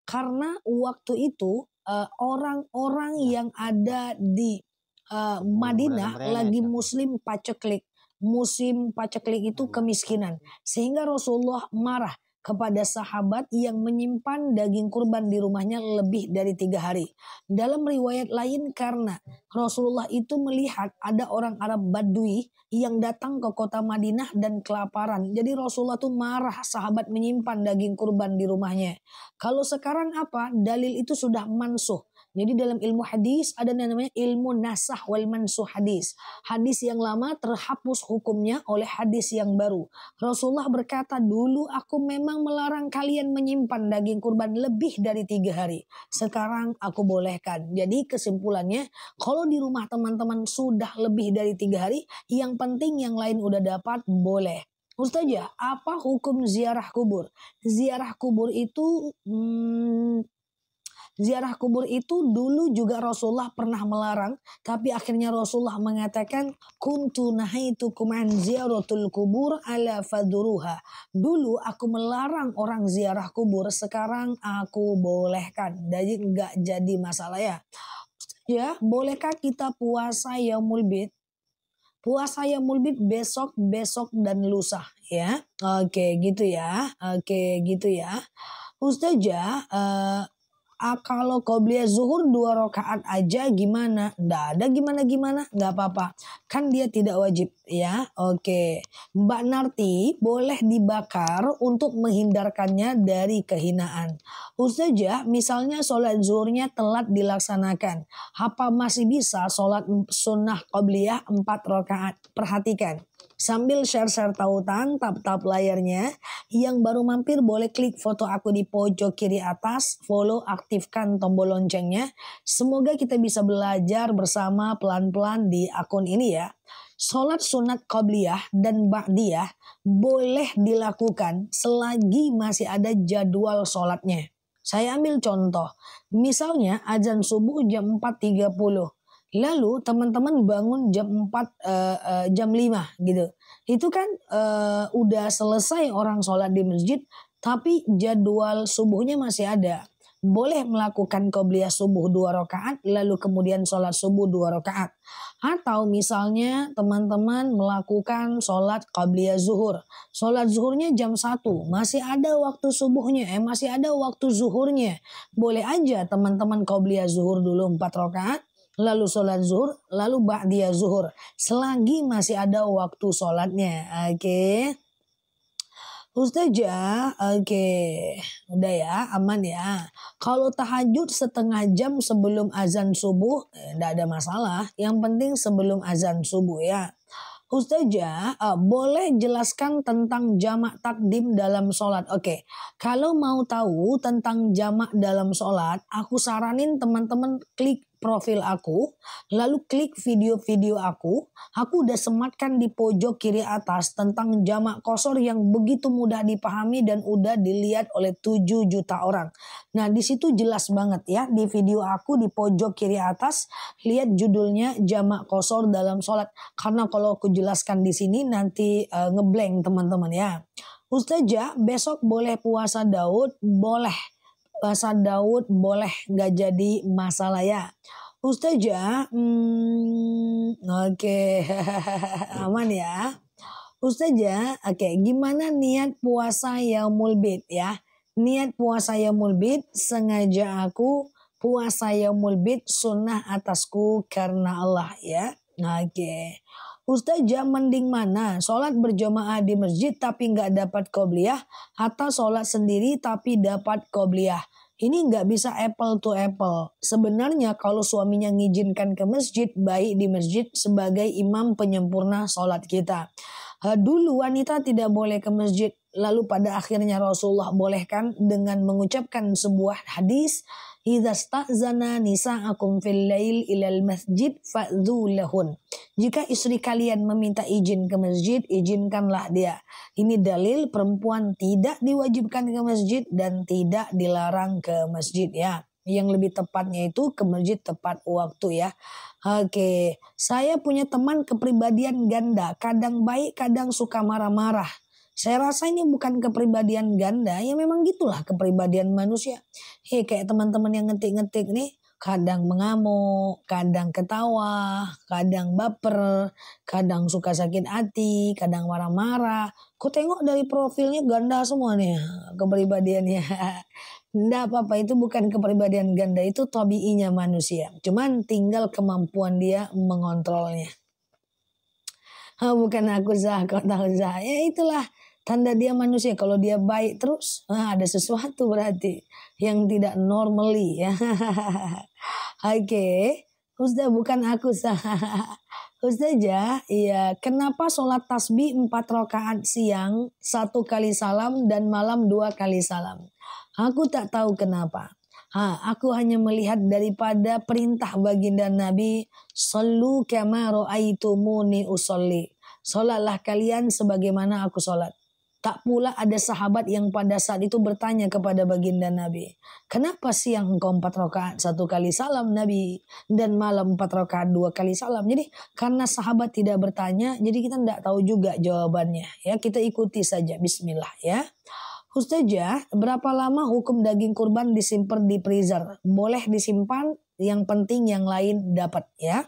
Karena waktu itu orang-orang yang ada di Madinah lagi musim paceklik. Musim paceklik itu kemiskinan. Sehingga Rasulullah marah kepada sahabat yang menyimpan daging kurban di rumahnya lebih dari 3 hari. Dalam riwayat lain karena Rasulullah itu melihat ada orang Arab Badui yang datang ke kota Madinah dan kelaparan. Jadi Rasulullah tuh marah sahabat menyimpan daging kurban di rumahnya. Kalau sekarang apa? Dalil itu sudah mansuh. Jadi dalam ilmu hadis ada namanya ilmu nasah wal mansuh hadis. Hadis yang lama terhapus hukumnya oleh hadis yang baru. Rasulullah berkata, dulu aku memang melarang kalian menyimpan daging kurban lebih dari 3 hari. Sekarang aku bolehkan. Jadi kesimpulannya, kalau di rumah teman-teman sudah lebih dari 3 hari, yang penting yang lain udah dapat, boleh. Ustazah, apa hukum ziarah kubur? Ziarah kubur itu Ziarah kubur itu dulu juga Rasulullah pernah melarang, tapi akhirnya Rasulullah mengatakan, kuntu nahaitukum an ziyaratul kubur ala faduruha. Dulu aku melarang orang ziarah kubur, sekarang aku bolehkan. Jadi enggak jadi masalah ya. Ya, bolehkah kita puasa Yaumul Bid? Puasa Yaumul Bid besok dan lusa ya. Oke, gitu ya. Ustazah, kalau qobliyah zuhur 2 rakaat aja gimana? Nggak ada gimana-gimana, nggak apa-apa. Kan dia tidak wajib ya. Oke. Mbak Narti boleh dibakar untuk menghindarkannya dari kehinaan. Ustazah, misalnya sholat zuhurnya telat dilaksanakan. Apa masih bisa sholat sunnah qobliyah 4 rakaat? Perhatikan. Sambil share-share tautan, tap-tap layarnya. Yang baru mampir boleh klik foto aku di pojok kiri atas, follow, aktifkan tombol loncengnya. Semoga kita bisa belajar bersama pelan-pelan di akun ini ya. Sholat sunat qobliyah dan ba'diyah boleh dilakukan selagi masih ada jadwal sholatnya. Saya ambil contoh, misalnya azan subuh jam 4.30. Lalu teman-teman bangun jam 5 gitu. Itu kan udah selesai orang sholat di masjid, tapi jadwal subuhnya masih ada. Boleh melakukan qobliyah subuh 2 rakaat, lalu kemudian sholat subuh 2 rakaat. Atau misalnya teman-teman melakukan sholat qobliyah zuhur. Sholat zuhurnya jam 1, masih ada waktu subuhnya, masih ada waktu zuhurnya. Boleh aja teman-teman qobliyah zuhur dulu 4 rakaat. Lalu sholat zuhur, lalu ba'diyah zuhur. Selagi masih ada waktu sholatnya. Oke. Ustazah, oke. Udah ya, aman ya. Kalau tahajud setengah jam sebelum azan subuh, enggak ada masalah. Yang penting sebelum azan subuh ya. Ustazah, boleh jelaskan tentang jamak takdim dalam sholat? Oke, kalau mau tahu tentang jamak dalam sholat, aku saranin teman-teman klik profil aku, lalu klik video-video aku udah sematkan di pojok kiri atas tentang jamak qashar yang begitu mudah dipahami dan udah dilihat oleh 7 juta orang. Nah, di situ jelas banget ya, di video aku di pojok kiri atas, lihat judulnya jamak qashar dalam sholat. Karena kalau aku jelaskan di sini nanti ngeblank teman-teman ya. Ustazah, besok boleh puasa Daud? Boleh. Puasa Daud boleh, nggak jadi masalah ya. Ustazah, oke. Aman ya. Ustazah, oke, gimana niat puasa Yaumul Bid ya? Niat puasa Yaumul Bid, sengaja aku puasa Yaumul Bid sunnah atasku karena Allah ya. Oke. Ustazah, mending mana? Sholat berjamaah di masjid tapi nggak dapat qobliyah, atau sholat sendiri tapi dapat qobliyah? Ini nggak bisa apple to apple. Sebenarnya kalau suaminya ngizinkan ke masjid, baik di masjid sebagai imam penyempurna sholat kita. Dulu wanita tidak boleh ke masjid, lalu pada akhirnya Rasulullah bolehkan dengan mengucapkan sebuah hadis, idza sta'zana nisa'akum fil lail ilal masjid fa'dhu lahun. Jika istri kalian meminta izin ke masjid, izinkanlah dia. Ini dalil perempuan tidak diwajibkan ke masjid dan tidak dilarang ke masjid ya. Yang lebih tepatnya itu ke masjid tepat waktu ya. Oke, saya punya teman kepribadian ganda, kadang baik, kadang suka marah-marah. Saya rasa ini bukan kepribadian ganda, ya memang gitulah kepribadian manusia. Kayak teman-teman yang ngetik-ngetik nih, kadang mengamuk, kadang ketawa, kadang baper, kadang suka sakit hati, kadang marah-marah. Ku tengok dari profilnya ganda semua nih kepribadiannya. Nggak apa-apa, itu bukan kepribadian ganda, itu tabiinya manusia. Cuman tinggal kemampuan dia mengontrolnya. Bukan aku Zah, kau tahu Zah. Ya itulah tanda dia manusia. Kalau dia baik terus, ada sesuatu berarti yang tidak normally ya. Oke, Ustaz bukan aku Zah. Ustazah, iya, kenapa sholat tasbih 4 rakaat siang 1 kali salam dan malam 2 kali salam? Aku tak tahu kenapa. Aku hanya melihat daripada perintah baginda Nabi, sallu kama ra'aitumuni usolli. Sholatlah kalian sebagaimana aku sholat. Tak pula ada sahabat yang pada saat itu bertanya kepada baginda Nabi, kenapa siang engkau 4 rakaat 1 kali salam Nabi, dan malam 4 rakaat 2 kali salam? Jadi karena sahabat tidak bertanya, jadi kita tidak tahu juga jawabannya. Ya, kita ikuti saja. Bismillah ya. Ustazah, berapa lama hukum daging kurban disimpan di freezer? Boleh disimpan, yang penting yang lain dapat ya.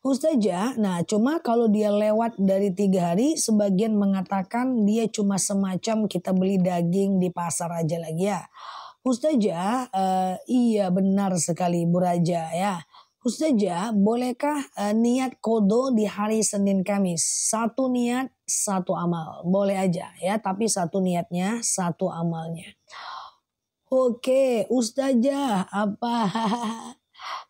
Ustazah, nah cuma kalau dia lewat dari 3 hari, sebagian mengatakan dia cuma semacam kita beli daging di pasar aja lagi ya. Ustazah, iya benar sekali Bu Raja ya. Ustazah, bolehkah niat kodo di hari Senin Kamis? 1 niat, 1 amal. Boleh aja ya, tapi 1 niatnya, 1 amalnya. Oke, Ustazah, apa?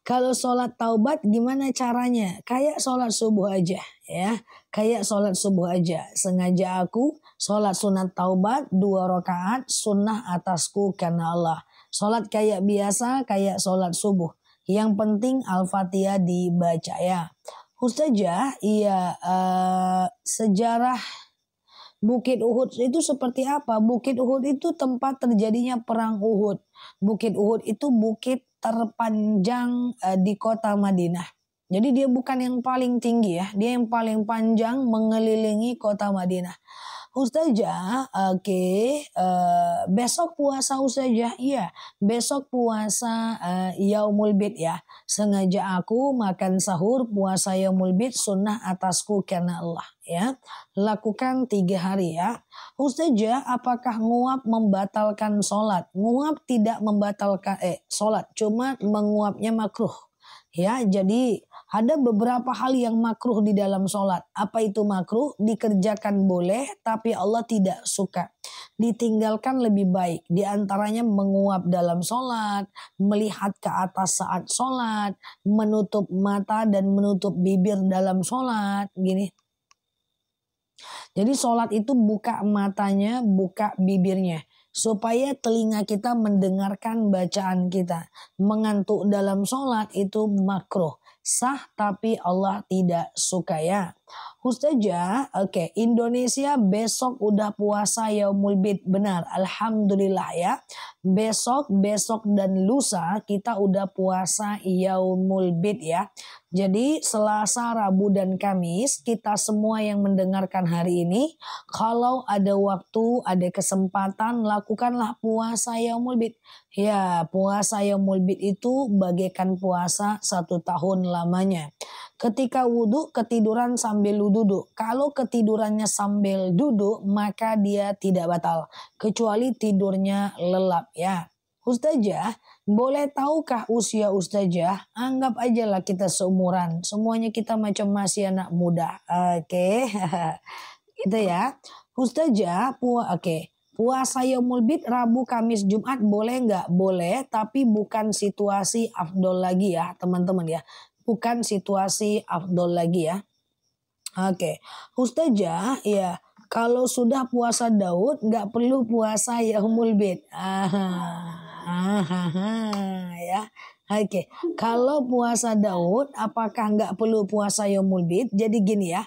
Kalau sholat taubat gimana caranya? Kayak sholat subuh aja ya. Kayak sholat subuh aja. Sengaja aku sholat sunat taubat 2 rakaat sunnah atasku karena Allah. Sholat kayak biasa, kayak sholat subuh. Yang penting Al-Fatihah dibaca ya. Ustazah, iya, sejarah Bukit Uhud itu seperti apa? Bukit Uhud itu tempat terjadinya perang Uhud. Bukit Uhud itu bukit terpanjang di kota Madinah. Jadi dia bukan yang paling tinggi ya, dia yang paling panjang mengelilingi kota Madinah. Ustazah, oke, besok puasa Ustazah, iya, besok puasa Yaumul Bid ya. Sengaja aku makan sahur puasa Yaumul Bid sunnah atasku karena Allah ya. Lakukan 3 hari ya. Ustazah, apakah nguap membatalkan sholat? Nguap tidak membatalkan sholat, cuma menguapnya makruh. Ya, jadi ada beberapa hal yang makruh di dalam sholat. Apa itu makruh? Dikerjakan boleh, tapi Allah tidak suka. Ditinggalkan lebih baik. Di antaranya menguap dalam sholat, melihat ke atas saat sholat, menutup mata dan menutup bibir dalam sholat. Gini. Jadi sholat itu buka matanya, buka bibirnya. Supaya telinga kita mendengarkan bacaan kita. Mengantuk dalam sholat itu makruh. Sah tapi Allah tidak suka ya. Ustazah, oke, Indonesia besok udah puasa Yaumul Bid. Benar, Alhamdulillah ya. Besok dan lusa kita udah puasa Yaumul Bid ya. Jadi Selasa, Rabu, dan Kamis kita semua yang mendengarkan hari ini, kalau ada waktu, ada kesempatan, lakukanlah puasa Yaumul Bid. Ya, puasa Yaumul Bid itu bagaikan puasa 1 tahun lamanya. Ketika wudhu, ketiduran sambil duduk. Kalau ketidurannya sambil duduk, maka dia tidak batal. Kecuali tidurnya lelap ya. Ustazah, boleh tahukah usia Ustazah? Anggap aja lah kita seumuran. Semuanya kita macam masih anak muda. Oke. Gitu ya. Ustazah, puasa Yaumul Bid Rabu, Kamis, Jumat boleh nggak? Boleh, tapi bukan situasi afdol lagi ya teman-teman ya. Bukan situasi afdol lagi ya. Oke. Ustazah, ya. Kalau sudah puasa Daud, nggak perlu puasa Yaumul Bid. Ya. Oke. Kalau puasa Daud, apakah nggak perlu puasa Yaumul Bid? Jadi gini ya.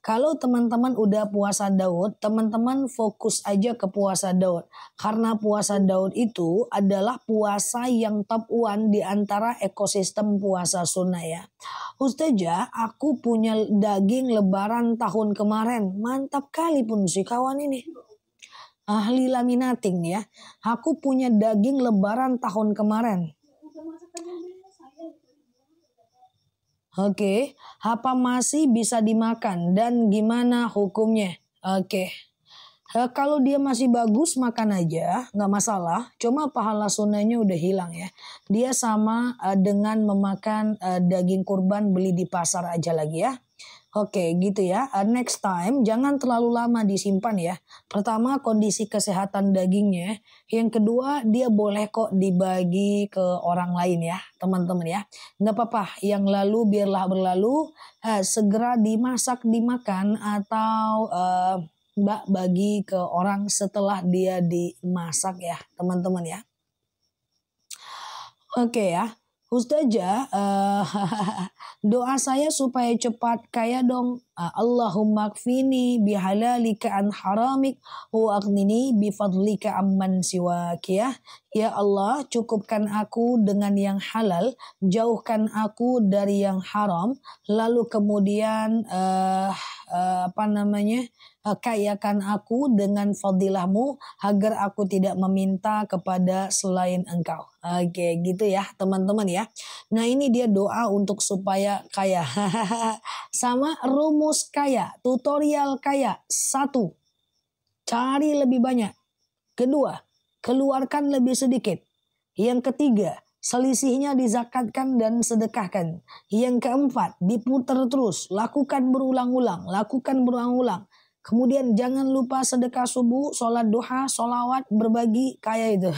Kalau teman-teman udah puasa Daud, teman-teman fokus aja ke puasa Daud. Karena puasa Daud itu adalah puasa yang top one di antara ekosistem puasa sunnah ya. Ustazah, aku punya daging lebaran tahun kemarin. Mantap kali pun si kawan ini. Ahli laminating ya. Aku punya daging lebaran tahun kemarin. Oke, apa masih bisa dimakan dan gimana hukumnya? Oke. Kalau dia masih bagus makan aja, nggak masalah. Cuma pahala sunnahnya udah hilang ya. Dia sama dengan memakan daging kurban beli di pasar aja lagi ya. Oke, gitu ya. Next time jangan terlalu lama disimpan ya. Pertama kondisi kesehatan dagingnya. Yang kedua dia boleh kok dibagi ke orang lain ya, teman-teman ya. Nggak apa-apa. Yang lalu biarlah berlalu. Segera dimasak dimakan atau Mbak bagi ke orang setelah dia dimasak ya, teman-teman ya. Oke ya. Ustazah, doa saya supaya cepat kaya dong. Allahumma kfini bihalalika an haramik wa aghnini bifadlika amman siwak ya. Ya Allah, cukupkan aku dengan yang halal, jauhkan aku dari yang haram, lalu kemudian kayakan aku dengan fadilahmu agar aku tidak meminta kepada selain engkau. Oke, gitu ya teman-teman ya. Nah ini dia doa untuk supaya kaya. Sama rumus kaya, tutorial kaya. 1, cari lebih banyak. 2, keluarkan lebih sedikit. Yang ketiga, selisihnya dizakatkan dan sedekahkan. Yang keempat, diputar terus. Lakukan berulang-ulang. Kemudian jangan lupa sedekah subuh, sholat duha, sholawat, berbagi, kaya itu.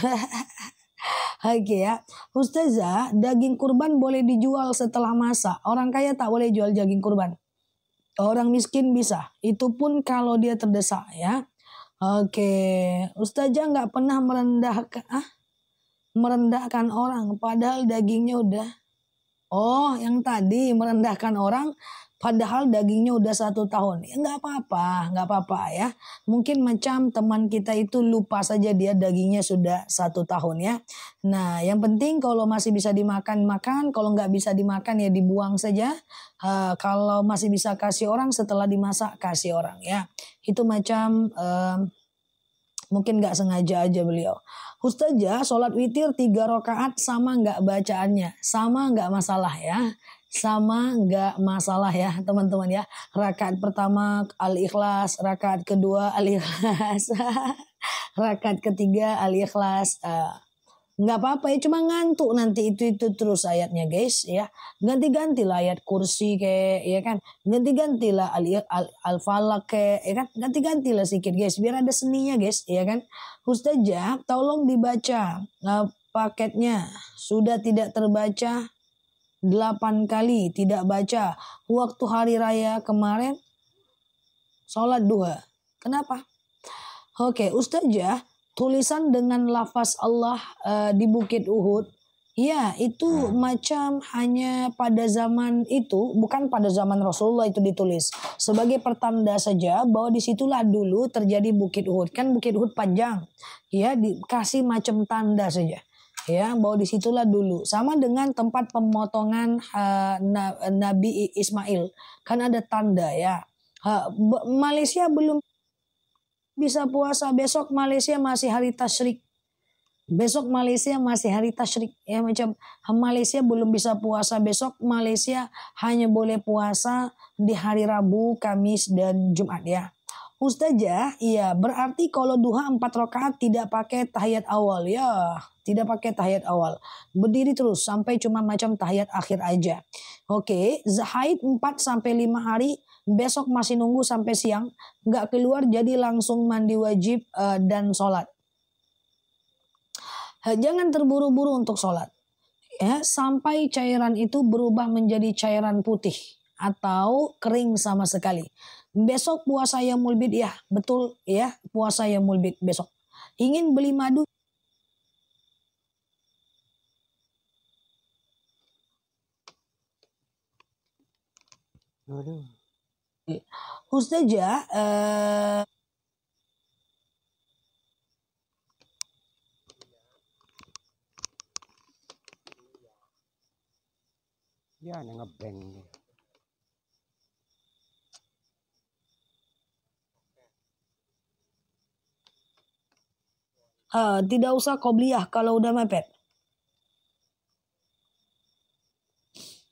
Oke ya. Ustazah, daging kurban boleh dijual setelah masak. Orang kaya tak boleh jual daging kurban. Orang miskin bisa. Itu pun kalau dia terdesak ya. Oke. Ustazah nggak pernah merendahkan orang padahal dagingnya udah. Oh, yang tadi merendahkan orang padahal dagingnya udah 1 tahun. Ya nggak apa-apa ya. Mungkin macam teman kita itu lupa saja dia dagingnya sudah 1 tahun ya. Nah, yang penting kalau masih bisa dimakan, makan. Kalau nggak bisa dimakan ya dibuang saja. Kalau masih bisa kasih orang setelah dimasak, kasih orang ya. Itu macam mungkin nggak sengaja aja beliau. Ustazah, sholat witir 3 rakaat sama nggak bacaannya? Sama nggak masalah ya. Sama nggak masalah ya teman-teman ya. Rakaat pertama Al-Ikhlas, rakaat kedua Al-Ikhlas, rakaat ketiga Al-Ikhlas. Nggak apa-apa ya, cuma ngantuk nanti itu terus ayatnya guys ya. Ganti-gantilah ayat kursi kayak ya kan. Ganti-gantilah al-falak kayak ya kan. Ganti-gantilah sedikit guys biar ada seninya guys ya kan. Ustazah, tolong dibaca paketnya. Sudah tidak terbaca 8 kali tidak baca waktu hari raya kemarin sholat duha. Kenapa? Oke, Ustazah, tulisan dengan lafaz Allah di Bukit Uhud, ya itu macam hanya pada zaman itu, bukan pada zaman Rasulullah itu ditulis. Sebagai pertanda saja bahwa disitulah dulu terjadi Bukit Uhud. Kan Bukit Uhud panjang, ya dikasih macam tanda saja. Ya, bahwa disitulah dulu. Sama dengan tempat pemotongan Nabi Ismail. Kan ada tanda ya. Malaysia belum bisa puasa, besok Malaysia masih hari tasyrik. Besok Malaysia masih hari tasyrik. Ya macam Malaysia belum bisa puasa besok. Malaysia hanya boleh puasa di hari Rabu, Kamis dan Jumat ya. Ustazah, iya berarti kalau duha 4 rakaat tidak pakai tahiyat awal ya. Tidak pakai tahiyat awal. Berdiri terus sampai cuma macam tahiyat akhir aja. Oke, haid 4-5 hari. Besok masih nunggu sampai siang. Nggak keluar jadi langsung mandi wajib dan sholat. Jangan terburu-buru untuk sholat. Ya, sampai cairan itu berubah menjadi cairan putih atau kering sama sekali. Besok puasa Yaumul Bid ya, betul ya, puasa Yaumul Bid besok. Ingin beli madu? Ustazah, ya ngeblank. tidak usah qobliyah kalau udah mepet.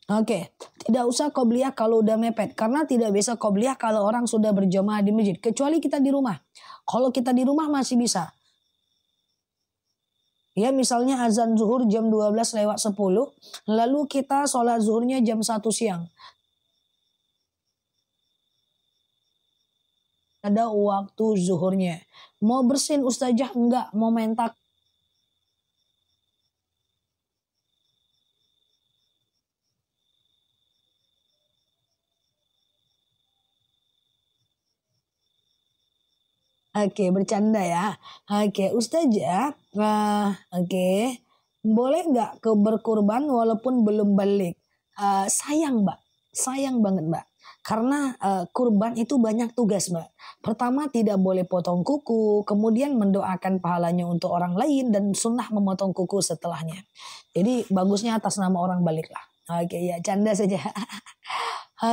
Oke, tidak usah qobliyah kalau udah mepet. Karena tidak bisa qobliyah kalau orang sudah berjamaah di masjid. Kecuali kita di rumah. Kalau kita di rumah masih bisa. Ya misalnya azan zuhur jam 12:10. Lalu kita sholat zuhurnya jam 1 siang. Ada waktu zuhurnya. Mau bersin ustazah? Enggak. Mau main tak? Oke, bercanda ya. Oke, ustazah. Oke. Boleh nggak berkurban walaupun belum balik? Sayang mbak. Sayang banget mbak. Karena kurban itu banyak tugas mbak. Pertama tidak boleh potong kuku. Kemudian mendoakan pahalanya untuk orang lain. Dan sunnah memotong kuku setelahnya. Jadi bagusnya atas nama orang balik lah. Oke ya, canda saja.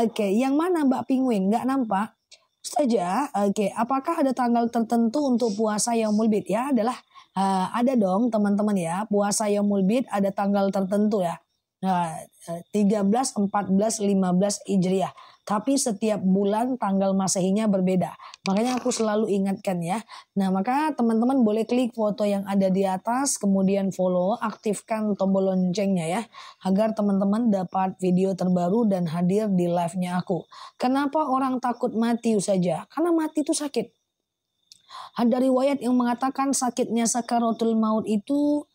Oke, yang mana mbak Penguin? Nggak nampak? Saja, oke. Apakah ada tanggal tertentu untuk puasa Yaumul Bid? Ya, ada dong teman-teman ya. Puasa Yaumul Bid ada tanggal tertentu ya. 13, 14, 15 Hijriah. Tapi setiap bulan tanggal Masehinya berbeda. Makanya aku selalu ingatkan ya. Nah, maka teman-teman boleh klik foto yang ada di atas, kemudian follow, aktifkan tombol loncengnya ya. Agar teman-teman dapat video terbaru dan hadir di live-nya aku. Kenapa orang takut mati saja? Karena mati itu sakit. Ada riwayat yang mengatakan sakitnya sakaratul maut itu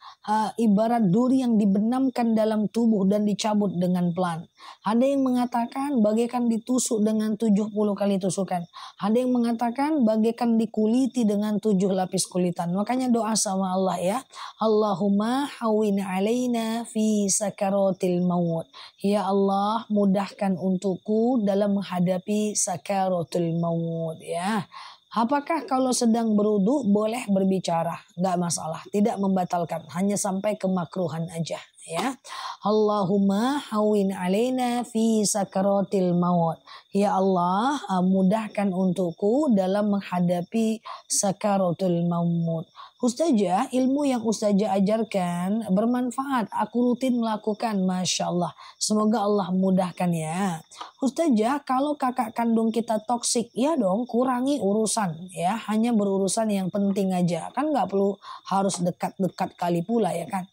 ibarat duri yang dibenamkan dalam tubuh dan dicabut dengan pelan. Ada yang mengatakan bagaikan ditusuk dengan 70 kali tusukan. Ada yang mengatakan bagaikan dikuliti dengan 7 lapis kulitan. Makanya doa sama Allah ya. Allahumma hawin alaina fi sakaratil maut. Ya Allah, mudahkan untukku dalam menghadapi sakaratul maut ya. Apakah kalau sedang berwudu boleh berbicara? Nggak masalah, tidak membatalkan, hanya sampai kemakruhan aja ya. Allahumma hawin alaina fi sakaratil maut. Ya Allah, mudahkan untukku dalam menghadapi sakaratul maut. Ustazah, ilmu yang Ustazah ajarkan bermanfaat. Aku rutin melakukan, Masya Allah. Semoga Allah mudahkan ya. Ustazah, kalau kakak kandung kita toksik, ya dong kurangi urusan ya. Hanya berurusan yang penting aja. Kan nggak perlu harus dekat-dekat kali pula ya kan.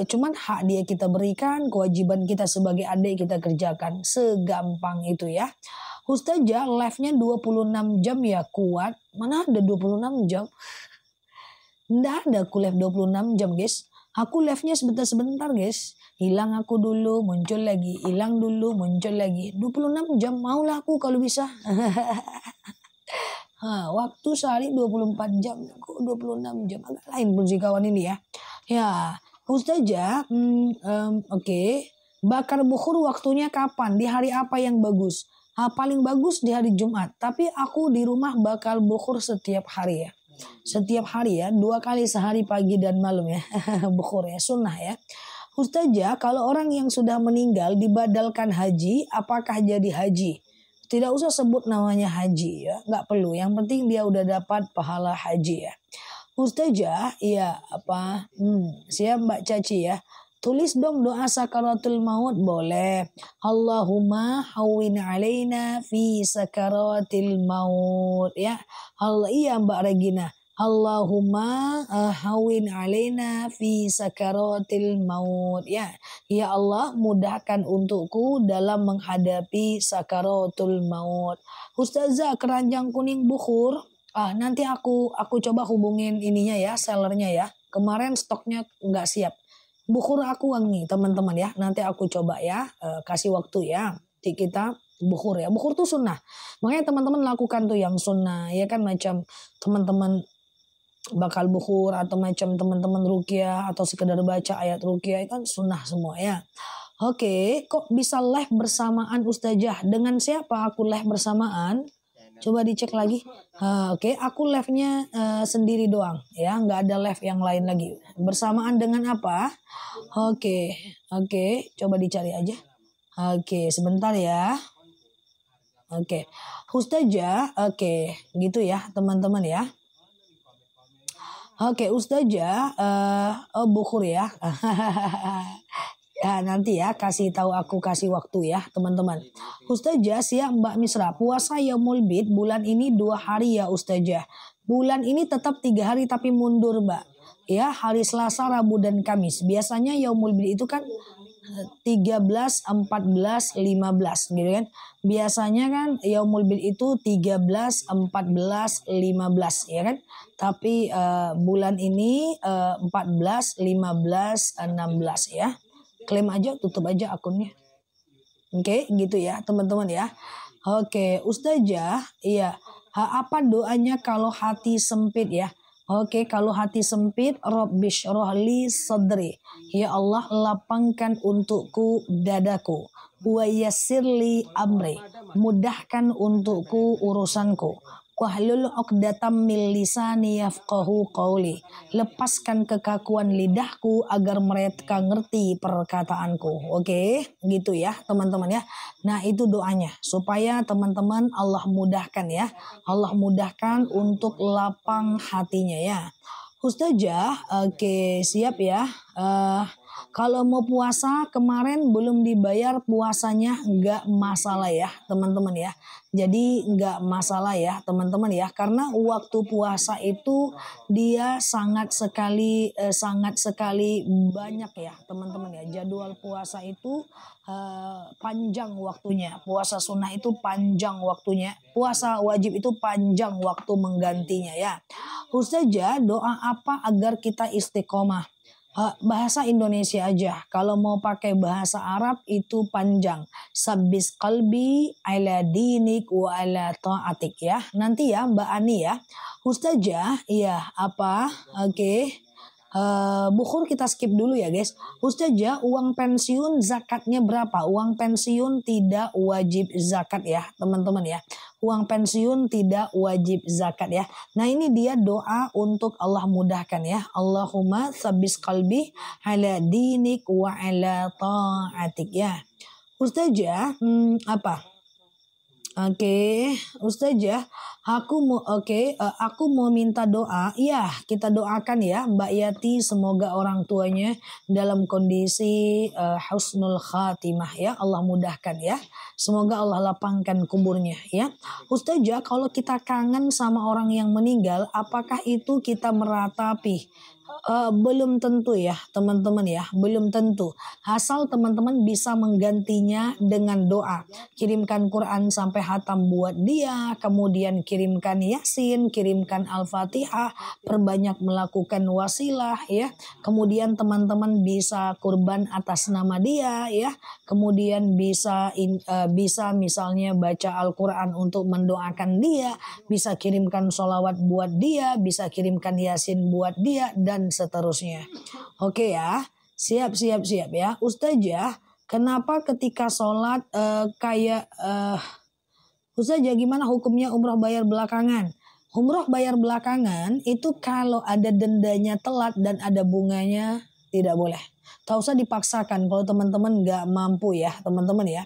Cuman hak dia kita berikan, kewajiban kita sebagai adik kita kerjakan. Segampang itu ya. Ustazah, live-nya 26 jam ya kuat. Mana ada 26 jam? Nggak ada aku live 26 jam guys. Aku live-nya sebentar-sebentar guys. Hilang aku dulu, muncul lagi. Hilang dulu, muncul lagi. 26 jam maulah aku kalau bisa. Waktu sehari 24 jam. Aku 26 jam. Agak lain pun si kawan ini ya. Ya, Ustazah. Oke. Bakar bukhur waktunya kapan? Di hari apa yang bagus? Paling bagus di hari Jumat. Tapi aku di rumah bakar bukhur setiap hari ya. Setiap hari ya, 2 kali sehari pagi dan malam ya. Bukhur ya, sunnah ya. Ustazah, kalau orang yang sudah meninggal dibadalkan haji, apakah jadi haji? Tidak usah sebut namanya haji ya, nggak perlu. Yang penting dia udah dapat pahala haji ya. Ustazah, iya apa? Siap Mbak Caci ya. Tulis dong doa sakaratul maut boleh. Allahumma hawin alaina fi sakaratil maut ya. Allah iya Mbak Regina. Allahumma hawin alaina fi sakaratil maut ya. Ya Allah mudahkan untukku dalam menghadapi sakaratul maut. Ustazah, keranjang kuning bukhur. Nanti aku coba hubungin ininya ya, sellernya ya. Kemarin stoknya nggak siap. Bukhur aku wangi teman-teman ya. Nanti aku coba ya, kasih waktu ya. Kita bukhur ya. Bukhur tuh sunnah. Makanya teman-teman lakukan tuh yang sunnah ya kan, macam teman-teman bakal bukhur atau macam teman-teman ruqyah atau sekedar baca ayat ruqyah itu kan sunnah semua ya. Oke, kok bisa live bersamaan Ustazah? Dengan siapa aku live bersamaan? Coba dicek lagi. Oke, aku live-nya sendiri doang ya, nggak ada live yang lain lagi. Bersamaan dengan apa? Oke, oke, coba dicari aja. Oke, sebentar ya. Oke, Ustazah, oke, gitu ya teman-teman ya. Oke, Ustazah, Bukhur ya. Ya nanti ya aku kasih waktu ya teman-teman. Ustazah siap Mbak Misra, puasa Yaumul Bid bulan ini 2 hari ya Ustazah. Bulan ini tetap 3 hari tapi mundur Mbak. Ya hari Selasa, Rabu dan Kamis. Biasanya Yaumul Bid itu kan 13, 14, 15 gitu kan. Biasanya kan Yaumul Bid itu 13, 14, 15 ya kan. Tapi bulan ini 14, 15, 16 ya. Klaim aja, tutup aja akunnya. Oke, gitu ya teman-teman ya. Oke, Ustazah, iya. Apa doanya kalau hati sempit ya? Oke, kalau hati sempit, Rabbish rohli sadri. Ya Allah, lapangkan untukku dadaku. Wa yassirli amri. Mudahkan untukku urusanku. Wahlul 'uqdatam min lisani yafqahu qawli. Lepaskan kekakuan lidahku agar mereka ngerti perkataanku. Oke, gitu ya teman-teman ya. Nah itu doanya supaya teman-teman Allah mudahkan ya. Allah mudahkan untuk lapang hatinya ya. Ustazah, oke siap ya. Kalau mau puasa kemarin belum dibayar puasanya nggak masalah ya teman-teman ya. Jadi nggak masalah ya teman-teman ya. Karena waktu puasa itu dia sangat sekali banyak ya teman-teman ya. Jadwal puasa itu panjang waktunya. Puasa sunnah itu panjang waktunya. Puasa wajib itu panjang waktu menggantinya ya. Ustazah doa apa agar kita istiqomah? Bahasa Indonesia aja. Kalau mau pakai bahasa Arab itu panjang. Sabbis qalbi ala dinik wa ala ta'atik ya. Nanti ya Mbak Ani ya. Ustazah, iya apa? Oke. Bukhur kita skip dulu ya guys. Ustazah, uang pensiun zakatnya berapa? Uang pensiun tidak wajib zakat ya teman-teman ya. Uang pensiun tidak wajib zakat ya. Nah ini dia doa untuk Allah mudahkan ya. Allahumma tsabbis qalbi ala dinik wa ala ta'atik ya. Ustazah, apa? Oke, Ustazah, aku mau minta doa. Iya, kita doakan ya Mbak Yati, semoga orang tuanya dalam kondisi husnul khatimah ya. Allah mudahkan ya. Semoga Allah lapangkan kuburnya ya. Ustazah, kalau kita kangen sama orang yang meninggal, apakah itu kita meratapi? Belum tentu ya teman-teman ya, belum tentu. Asal teman-teman bisa menggantinya dengan doa. Kirimkan Quran sampai hatam buat dia, kemudian kirimkan Yasin, kirimkan Al-Fatihah, perbanyak melakukan wasilah ya. Kemudian teman-teman bisa kurban atas nama dia ya. Kemudian bisa misalnya baca Al-Quran untuk mendoakan dia, bisa kirimkan sholawat buat dia, bisa kirimkan Yasin buat dia dan seterusnya. Oke ya, siap ya. Ustazah, kenapa ketika sholat Ustazah gimana hukumnya umroh bayar belakangan? Umroh bayar belakangan itu kalau ada dendanya telat dan ada bunganya tidak boleh. Tak usah dipaksakan kalau teman-teman nggak mampu ya teman-teman ya.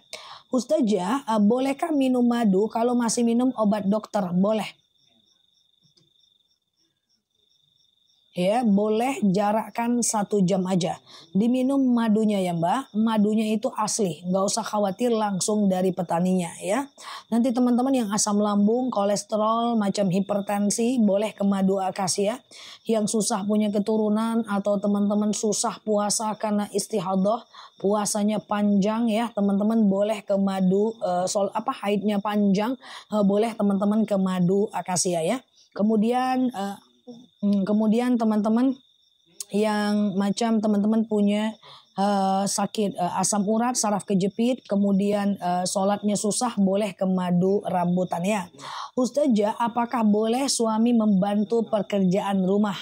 Ustazah, bolehkah minum madu kalau masih minum obat dokter? Boleh. Ya, boleh jarakkan 1 jam aja. Diminum madunya ya Mbak. Madunya itu asli. Nggak usah khawatir langsung dari petaninya ya. Nanti teman-teman yang asam lambung, kolesterol, macam hipertensi, boleh ke madu akasia. Yang susah punya keturunan atau teman-teman susah puasa karena istihadah, puasanya panjang ya. Teman-teman boleh ke madu, haidnya panjang, boleh teman-teman ke madu akasia ya. Kemudian teman-teman yang macam teman-teman punya sakit asam urat, saraf kejepit, kemudian sholatnya susah, boleh ke madu rambutan ya. Ustazah, apakah boleh suami membantu pekerjaan rumah?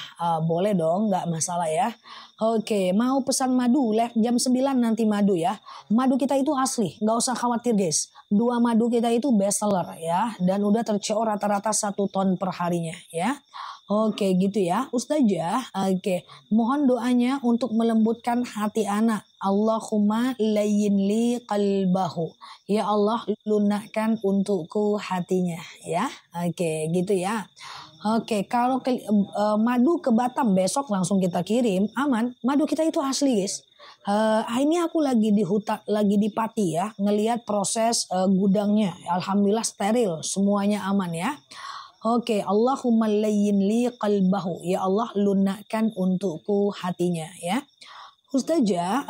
Boleh dong, nggak masalah ya. Oke, mau pesan madu, jam 9 nanti madu ya. Madu kita itu asli, nggak usah khawatir guys. 2 madu kita itu best seller ya, dan udah terco rata-rata 1 ton per harinya ya. Oke gitu ya Ustazah. Oke, mohon doanya untuk melembutkan hati anak. Allahumma layyin li qalbahu. Ya Allah, lunakkan untukku hatinya ya. Oke gitu ya. Oke, kalau madu ke Batam besok langsung kita kirim, aman. Madu kita itu asli guys. Ini aku lagi di hutan, lagi di Pati ya, ngelihat proses gudangnya. Alhamdulillah steril, semuanya aman ya. Oke, Allahumma layyin li qalbahu. Ya Allah, lunakkan untukku hatinya ya. Ustazah,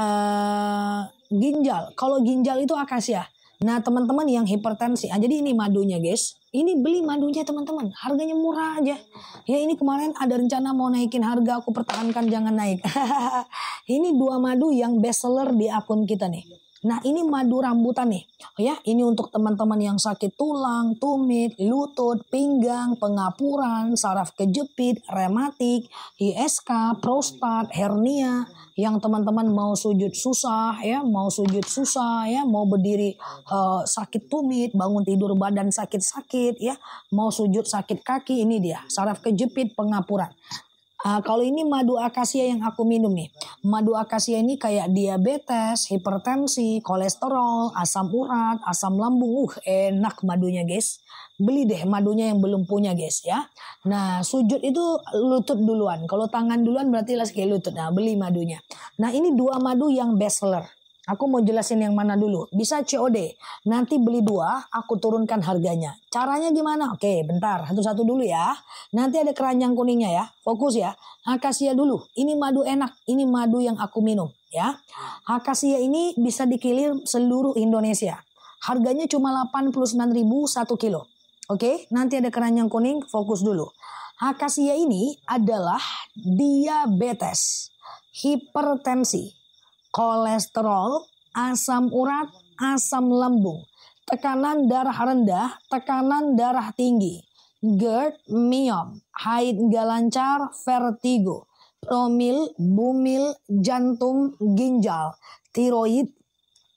ginjal. Kalau ginjal itu akasia. Nah, teman-teman yang hipertensi. Jadi ini madunya, guys. Ini beli madunya, teman-teman. Harganya murah aja. Ya, ini kemarin ada rencana mau naikin harga. Aku pertahankan jangan naik. Ini 2 madu yang best seller di akun kita nih. Nah, ini madu rambutan nih. Ya, ini untuk teman-teman yang sakit tulang, tumit, lutut, pinggang, pengapuran, saraf kejepit, rematik, ISK, prostat, hernia, yang teman-teman mau sujud susah ya, mau berdiri sakit tumit, bangun tidur badan sakit-sakit ya, mau sujud sakit kaki, ini dia, saraf kejepit, pengapuran. Kalau ini madu akasia yang aku minum nih. Madu akasia ini kayak diabetes, hipertensi, kolesterol, asam urat, asam lambung. Enak madunya guys. Beli deh madunya yang belum punya guys ya. Nah, sujud itu lutut duluan. Kalau tangan duluan berarti lagi lutut. Nah, beli madunya. Nah, ini 2 madu yang best seller. Aku mau jelasin yang mana dulu. Bisa COD. Nanti beli 2, aku turunkan harganya. Caranya gimana? Oke, bentar. Satu-satu dulu ya. Nanti ada keranjang kuningnya ya. Fokus ya. Akasia dulu. Ini madu enak. Ini madu yang aku minum ya. Akasia ini bisa dikirim seluruh Indonesia. Harganya cuma 89.000 1 kilo. Oke, nanti ada keranjang kuning. Fokus dulu. Akasia ini adalah diabetes, hipertensi, kolesterol, asam urat, asam lambung, tekanan darah rendah, tekanan darah tinggi, GERD, myom, haid gak lancar, vertigo, promil, bumil, jantung, ginjal, tiroid,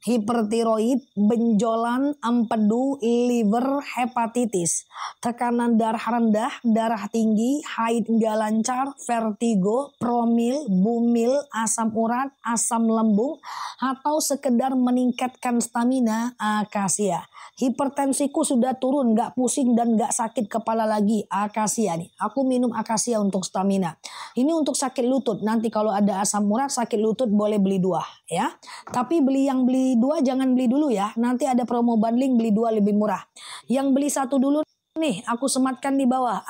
hipertiroid, benjolan, empedu, liver, hepatitis, tekanan darah rendah, darah tinggi, haid gak lancar, vertigo, promil, bumil, asam urat, asam lambung, atau sekedar meningkatkan stamina, akasia. Hipertensiku sudah turun, gak pusing dan gak sakit kepala lagi, akasia nih. Aku minum akasia untuk stamina. Ini untuk sakit lutut. Nanti kalau ada asam urat, sakit lutut boleh beli 2 ya. Tapi beli 2 jangan beli dulu ya. Nanti ada promo bundling, beli 2 lebih murah. Yang beli 1 dulu nih, aku sematkan di bawah.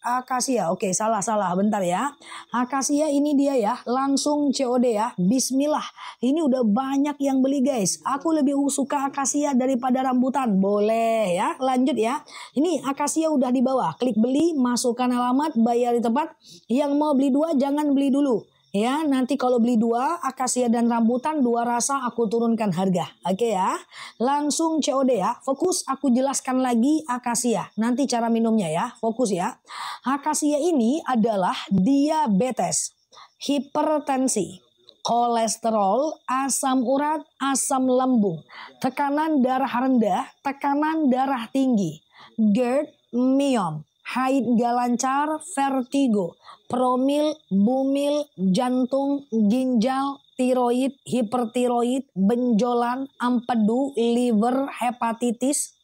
Akasia. Oke, salah. Bentar ya. Akasia ini dia ya. Langsung COD ya. Bismillah. Ini udah banyak yang beli guys. Aku lebih suka akasia daripada rambutan. Boleh ya. Lanjut ya. Ini akasia udah di bawah. Klik beli, masukkan alamat, bayar di tempat. Yang mau beli 2 jangan beli dulu. Ya, nanti kalau beli 2, akasia dan rambutan 2 rasa aku turunkan harga. Oke ya. Langsung COD ya. Fokus, aku jelaskan lagi akasia. Nanti cara minumnya ya. Fokus ya. Akasia ini adalah diabetes, hipertensi, kolesterol, asam urat, asam lambung, tekanan darah rendah, tekanan darah tinggi, GERD, myom, haid gak lancar, vertigo, promil, bumil, jantung, ginjal, tiroid, hipertiroid, benjolan, empedu, liver, hepatitis.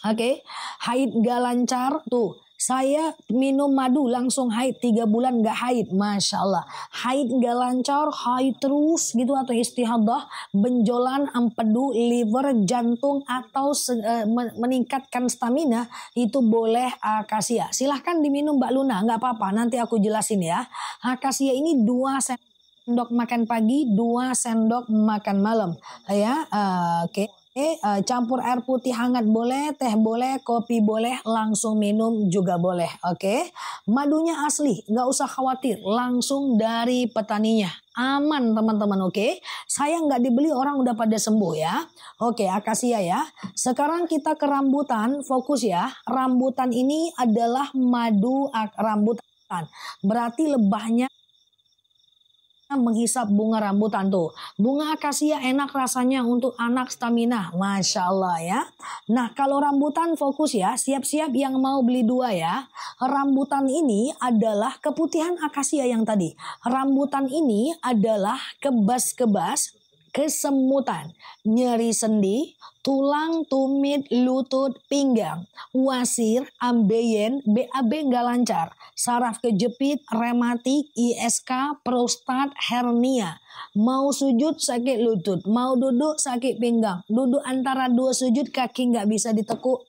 Oke, haid gak lancar. Tuh, saya minum madu langsung haid 3 bulan gak haid. Masya Allah. Haid gak lancar, haid terus gitu atau istihadah, benjolan, empedu, liver, jantung atau meningkatkan stamina, itu boleh akasia. Silahkan diminum Mbak Luna, gak apa-apa. Nanti aku jelasin ya. Akasia ini 2 sendok makan pagi, 2 sendok makan malam. Ya, oke. Campur air putih hangat boleh, teh boleh, kopi boleh, langsung minum juga boleh. Oke, madunya asli, nggak usah khawatir, langsung dari petaninya. Aman teman-teman, oke. Saya nggak dibeli, orang udah pada sembuh ya. Oke, akasia ya. Sekarang kita ke rambutan, fokus ya. Rambutan ini adalah madu rambutan. Berarti lebahnya menghisap bunga rambutan tuh. Bunga akasia enak rasanya untuk anak stamina. Masya Allah ya. Nah kalau rambutan fokus ya. Siap-siap yang mau beli 2 ya. Rambutan ini adalah keputihan akasia yang tadi. Rambutan ini adalah kebas-kebas, kesemutan, nyeri sendi, tulang, tumit, lutut, pinggang, wasir, ambeien, BAB nggak lancar, saraf kejepit, rematik, ISK, prostat, hernia. Mau sujud sakit lutut, mau duduk sakit pinggang, duduk antara 2 sujud kaki nggak bisa ditekuk.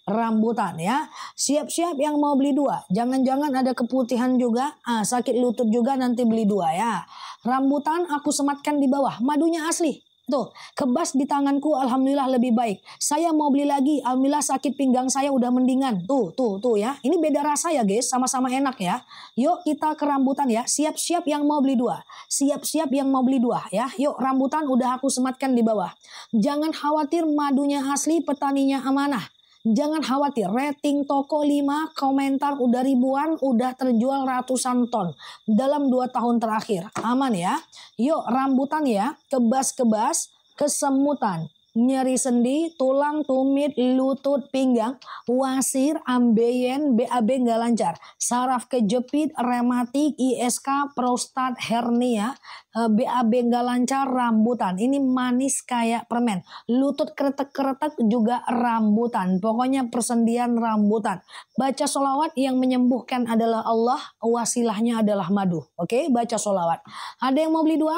Rambutan ya. Siap-siap yang mau beli 2. Jangan-jangan ada keputihan juga, sakit lutut juga nanti beli 2 ya. Rambutan aku sematkan di bawah, madunya asli. Tuh, kebas di tanganku alhamdulillah lebih baik. Saya mau beli lagi, alhamdulillah sakit pinggang saya udah mendingan. Tuh ya. Ini beda rasa ya guys, sama-sama enak ya. Yuk kita ke rambutan ya. Siap-siap yang mau beli 2. Siap-siap yang mau beli 2 ya. Yuk rambutan udah aku sematkan di bawah. Jangan khawatir, madunya asli, petaninya amanah. Jangan khawatir, rating toko 5, komentar udah ribuan, udah terjual ratusan ton dalam 2 tahun terakhir. Aman ya. Yuk rambutan ya, kebas-kebas, kesemutan, nyeri sendi, tulang, tumit, lutut, pinggang, wasir, ambeien, BAB nggak lancar, saraf kejepit, rematik, ISK, prostat, hernia, BAB nggak lancar, rambutan. Ini manis kayak permen. Lutut kretek-kretek juga rambutan. Pokoknya persendian rambutan. Baca sholawat, yang menyembuhkan adalah Allah, wasilahnya adalah madu. Oke, baca sholawat. Ada yang mau beli 2?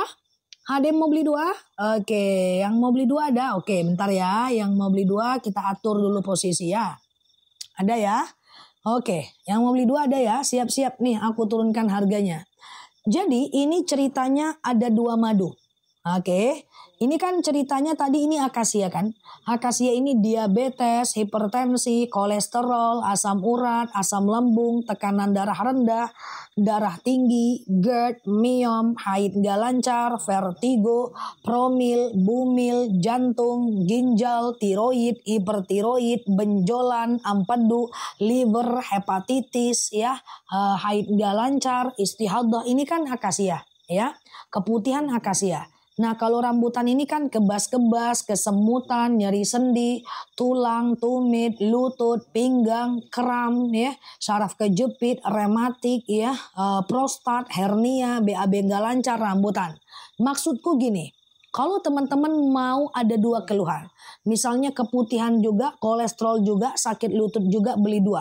Ada yang mau beli 2? Oke, yang mau beli 2 ada? Oke, bentar ya. Yang mau beli 2 kita atur dulu posisi ya. Ada ya? Oke, yang mau beli 2 ada ya? Siap-siap nih aku turunkan harganya. Jadi ini ceritanya ada 2 madu. Oke, ini kan ceritanya tadi ini akasia kan. Akasia ini diabetes, hipertensi, kolesterol, asam urat, asam lambung, tekanan darah rendah, darah tinggi, GERD, miom, haid nggak lancar, vertigo, promil, bumil, jantung, ginjal, tiroid, hipertiroid, benjolan, empedu, liver, hepatitis ya, haid nggak lancar, istihadah. Ini kan akasia ya, keputihan akasia. Nah kalau rambutan ini kan kebas-kebas, kesemutan, nyeri sendi, tulang, tumit, lutut, pinggang, kram ya, saraf kejepit, rematik ya, prostat, hernia, BAB nggak lancar, rambutan. Maksudku gini, kalau teman-teman mau ada 2 keluhan, misalnya keputihan juga, kolesterol juga, sakit lutut juga, beli 2.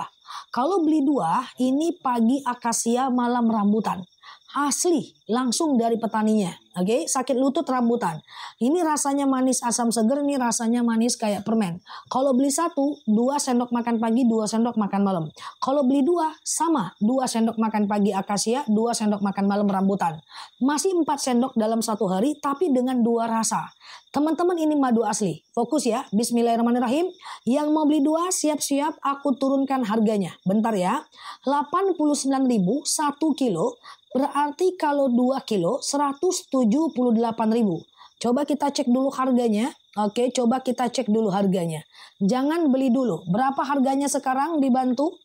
Kalau beli 2, ini pagi akasia, malam rambutan. Asli, langsung dari petaninya. Oke, sakit lutut rambutan. Ini rasanya manis asam seger, ini rasanya manis kayak permen. Kalau beli 1, 2 sendok makan pagi, 2 sendok makan malam. Kalau beli 2, sama. 2 sendok makan pagi akasia, 2 sendok makan malam rambutan. Masih 4 sendok dalam 1 hari, tapi dengan 2 rasa. Teman-teman ini madu asli. Fokus ya, bismillahirrahmanirrahim. Yang mau beli 2, siap-siap aku turunkan harganya. Bentar ya, 89.000 1 kilo. Berarti kalau 2 kilo 178.000. Coba kita cek dulu harganya. Oke, coba kita cek dulu harganya. Jangan beli dulu. Berapa harganya sekarang, dibantu?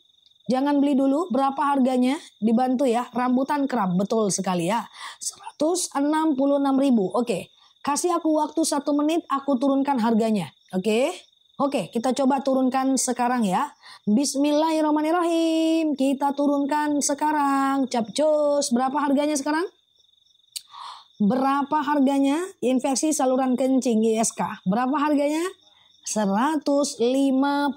Jangan beli dulu. Berapa harganya? Dibantu ya. Rambutan kram, betul sekali ya. 166.000. Oke, kasih aku waktu 1 menit, aku turunkan harganya. Oke, kita coba turunkan sekarang ya. Bismillahirrahmanirrahim. Kita turunkan sekarang. Capcus. Berapa harganya sekarang? Berapa harganya? Infeksi saluran kencing ISK. Berapa harganya? 159.000.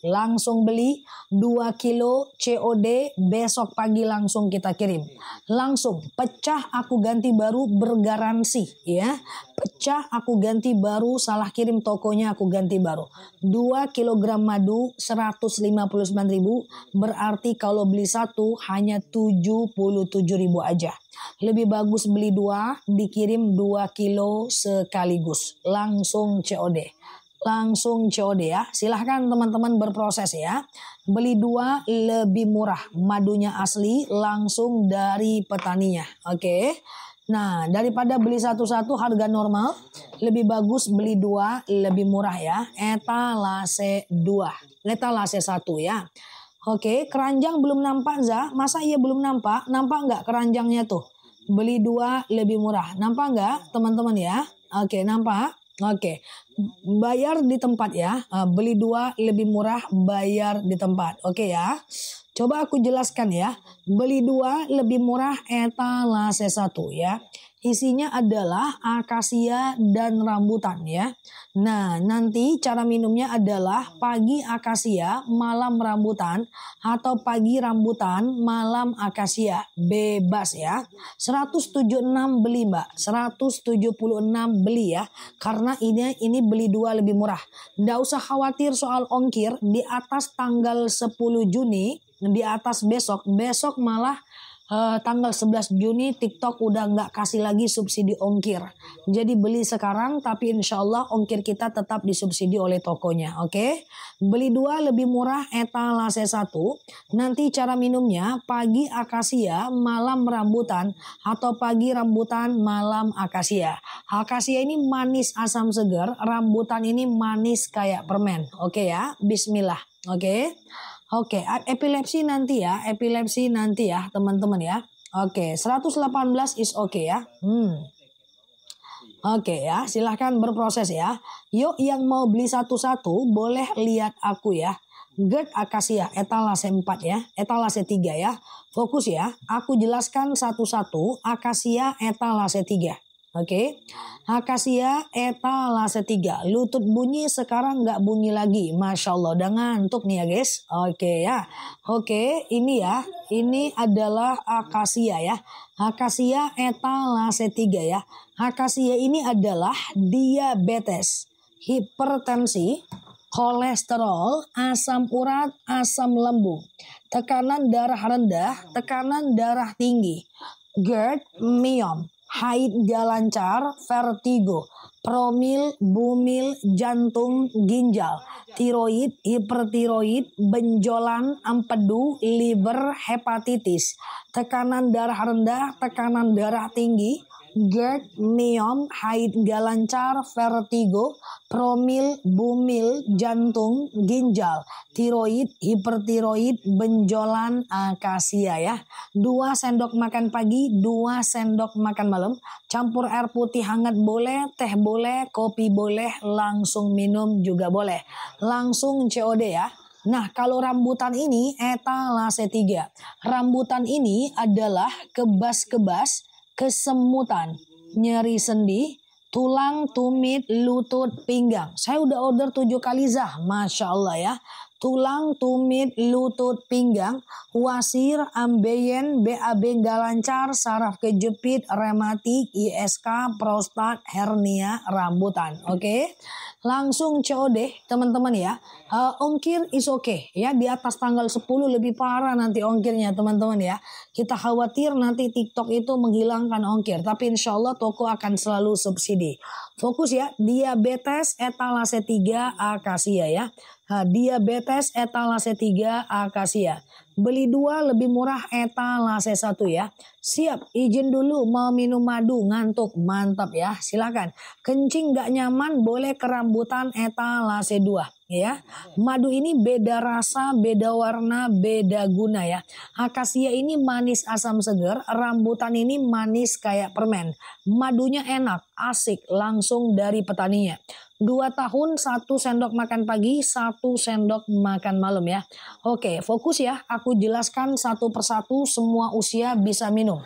Langsung beli 2 kilo COD, besok pagi langsung kita kirim. Langsung pecah, aku ganti baru, bergaransi ya. Pecah Pecah aku ganti baru, salah kirim tokonya aku ganti baru. 2 kilogram madu 159.000, berarti kalau beli satu hanya 77.000 aja. Lebih bagus beli 2, dikirim 2 kilo sekaligus. Langsung COD. Langsung COD ya. Silahkan teman-teman berproses ya. Beli 2 lebih murah. Madunya asli langsung dari petaninya. Oke. Nah, daripada beli satu-satu harga normal, lebih bagus beli 2 lebih murah ya. Etalase 2, etalase 1 ya. Oke, keranjang belum nampak Za? Masa iya belum nampak? Nampak nggak keranjangnya tuh? Beli 2 lebih murah. Nampak nggak teman-teman ya? Oke, nampak? Oke, bayar di tempat ya. Beli 2 lebih murah, bayar di tempat. Oke ya. Coba aku jelaskan ya. Beli 2 lebih murah etalase 1 ya. Isinya adalah akasia dan rambutan ya. Nah, nanti cara minumnya adalah pagi akasia, malam rambutan, atau pagi rambutan, malam akasia. Bebas ya. 176 beli Mbak. 176 beli ya. Karena ini beli 2 lebih murah. Nggak usah khawatir soal ongkir. Di atas tanggal 10 Juni, di atas besok malah tanggal 11 Juni TikTok udah nggak kasih lagi subsidi ongkir. Jadi beli sekarang tapi insya Allah ongkir kita tetap disubsidi oleh tokonya. Oke? Beli 2 lebih murah etalase 1. Nanti cara minumnya pagi akasia, malam rambutan, atau pagi rambutan, malam akasia. Akasia ini manis asam segar, rambutan ini manis kayak permen. Oke ya? Bismillah. Oke? Oke, epilepsi nanti ya teman-teman ya. Oke, 118 is oke ya. Oke ya, silahkan berproses ya. Yuk yang mau beli satu-satu boleh lihat aku ya. GERD akasia etalase 4 ya, etalase 3 ya. Fokus ya, aku jelaskan satu-satu akasia etalase 3. Oke, akasia etalase 3. Lutut bunyi sekarang nggak bunyi lagi. Masya Allah, udah ngantuk nih ya guys. Oke ya. Oke, ini ya. Ini adalah akasia ya. Akasia etalase 3 ya. Akasia ini adalah diabetes, hipertensi, kolesterol, asam urat, asam lambung, tekanan darah rendah, tekanan darah tinggi, GERD, myom, haid gak lancar, vertigo, promil, bumil, jantung, ginjal, tiroid, hipertiroid, benjolan, empedu, liver, hepatitis, tekanan darah rendah, tekanan darah tinggi, GERD, myom, haid gak lancar, vertigo, promil, bumil, jantung, ginjal, tiroid, hipertiroid, benjolan, akasia ya. 2 sendok makan pagi, 2 sendok makan malam. Campur air putih hangat boleh, teh boleh, kopi boleh, langsung minum juga boleh. Langsung COD ya. Nah, kalau rambutan ini etalase 3. Rambutan ini adalah kebas-kebas, kesemutan, nyeri sendi, tulang, tumit, lutut, pinggang. Saya udah order 7 kali Zah. Masya Allah ya. Tulang, tumit, lutut, pinggang, wasir, ambeien, BAB gak lancar, saraf kejepit, rematik, ISK, prostat, hernia, rambutan. Oke. Langsung COD teman-teman ya. Ongkir is okay ya. Di atas tanggal 10 lebih parah nanti ongkirnya teman-teman ya. Kita khawatir nanti TikTok itu menghilangkan ongkir. Tapi insya Allah toko akan selalu subsidi. Fokus ya. Diabetes etalase 3 akasia ya. Diabetes etalase 3 akasia. Beli 2 lebih murah etalase 1 ya. Siap, izin dulu mau minum madu, ngantuk, mantap ya. Silakan. Kencing gak nyaman boleh ke rambutan etalase 2 ya. Madu ini beda rasa, beda warna, beda guna ya. Akasia ini manis asam segar, rambutan ini manis kayak permen. Madunya enak, asik, langsung dari petaninya. 2 tahun 1 sendok makan pagi, 1 sendok makan malam ya. Oke, fokus ya. Aku jelaskan satu persatu, semua usia bisa minum.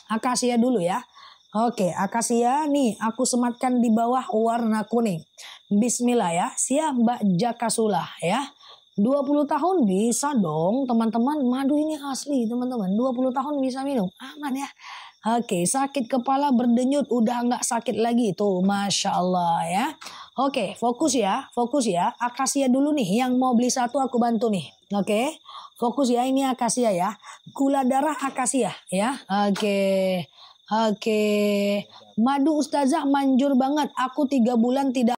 Akasia dulu ya. Oke, akasia nih aku sematkan di bawah warna kuning. Bismillah ya. Siap Mbak Jakasula ya. 20 tahun bisa dong teman-teman. Madu ini asli teman-teman. 20 tahun bisa minum. Aman ya. Oke, sakit kepala berdenyut udah nggak sakit lagi tuh, masya Allah ya. Oke, fokus ya, fokus ya. Akasia dulu nih, yang mau beli satu aku bantu nih. Oke, fokus ya, ini akasia ya. Gula darah akasia ya. Oke, oke. Madu ustazah manjur banget. Aku 3 bulan tidak